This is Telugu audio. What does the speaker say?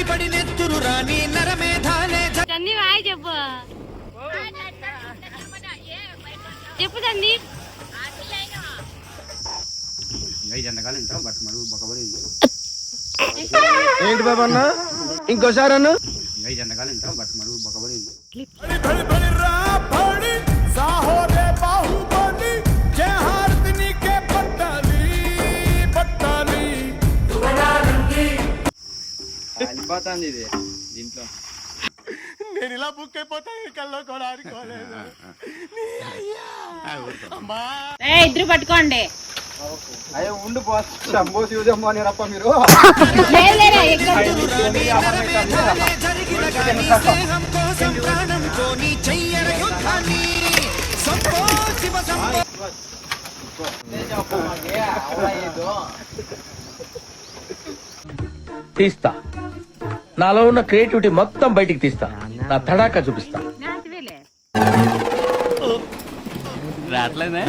ఆగిపడి నెత్తురు రాని నరమేధాలే తంది వాయి చెప్పు చెప్పు తంది ఏంటి బాబా అన్న ఇంకోసారి అన్న వెళ్ళిపోతాంది ఇది దీంట్లో. నేను ఇలా బుక్ అయిపోతాను కల్లో కూడా ఆడుకోలేదు. ఇద్దరు పట్టుకోండి అయ్యో ఉండు బాస్ శంభో శివజంబో అని రప్ప మీరు జరిగిన గాని స్నేహం కోసం ప్రాణం కోని చెయ్యర యుద్ధాన్ని సంభో శివ సంభో తీస్తా, నాలో ఉన్న క్రియేటివిటీ మొత్తం బయటికి తీస్తా, నా తడాకా చూపిస్తా. రావట్లేదే